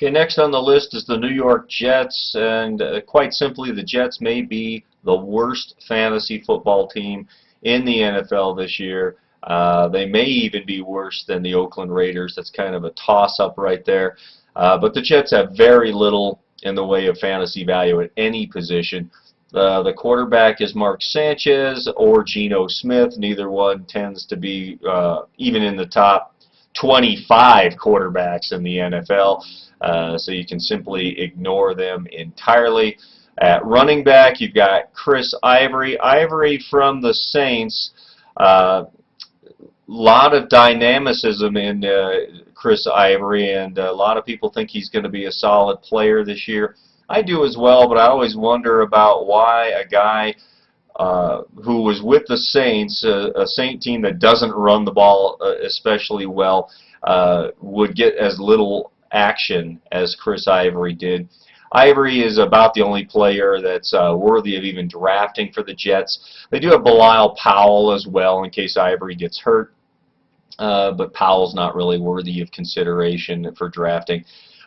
Okay, next on the list is the New York Jets, and quite simply, the Jets may be the worst fantasy football team in the NFL this year. They may even be worse than the Oakland Raiders. That's kind of a toss-up right there. But the Jets have very little in the way of fantasy value at any position. The quarterback is Mark Sanchez or Geno Smith. Neither one tends to be even in the top 25 quarterbacks in the NFL. So you can simply ignore them entirely. At running back, you've got Chris Ivory. Ivory from the Saints. Lot of dynamicism in Chris Ivory, and a lot of people think he's going to be a solid player this year. I do as well, but I always wonder about why a guy who was with the Saints, a Saint team that doesn't run the ball especially well, would get as little action as Chris Ivory did. Ivory is about the only player that's worthy of even drafting for the Jets. They do have Bilal Powell as well in case Ivory gets hurt, but Powell's not really worthy of consideration for drafting.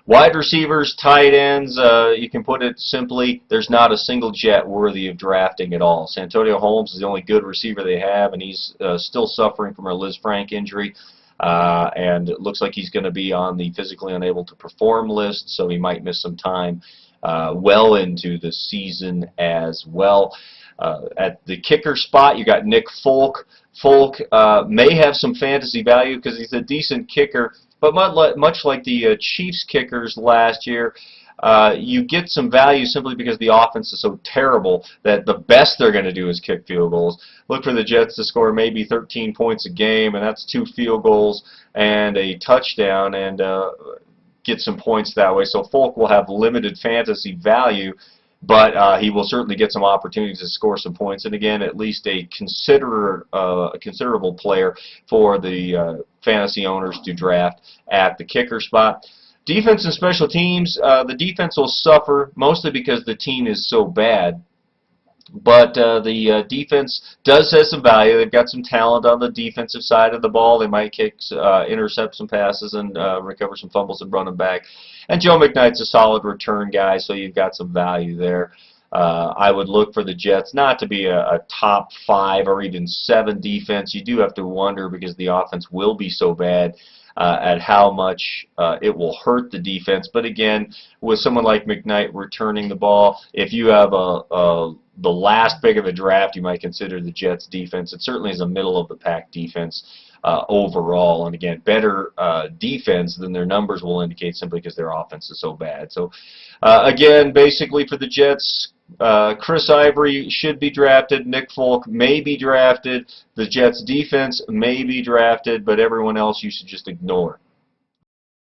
Wide receivers, tight ends, you can put it simply, there's not a single Jet worthy of drafting at all. Santonio Holmes is the only good receiver they have, and he's still suffering from a Lisfranc injury. And it looks like he's going to be on the physically unable to perform list, so he might miss some time well into the season as well. At the kicker spot, you got Nick Folk. Folk may have some fantasy value because he's a decent kicker, but much like the Chiefs kickers last year, you get some value simply because the offense is so terrible that the best they're going to do is kick field goals. Look for the Jets to score maybe 13 points a game, and that's 2 field goals and a touchdown, and get some points that way. So Folk will have limited fantasy value, but he will certainly get some opportunities to score some points, and again, at least a considerable player for the fantasy owners to draft at the kicker spot. Defense and special teams, the defense will suffer mostly because the team is so bad. But the defense does have some value. They've got some talent on the defensive side of the ball. They might intercept some passes and recover some fumbles and run them back. And Joe McKnight's a solid return guy, so you've got some value there. I would look for the Jets not to be a top 5 or even 7 defense. You do have to wonder, because the offense will be so bad, at how much it will hurt the defense. But again, with someone like McKnight returning the ball, if you have the last pick of a draft, you might consider the Jets defense. It certainly is a middle-of-the-pack defense overall, and again, better defense than their numbers will indicate, simply because their offense is so bad. So again, basically for the Jets, Chris Ivory should be drafted. Nick Folk may be drafted. The Jets defense may be drafted, but everyone else you should just ignore.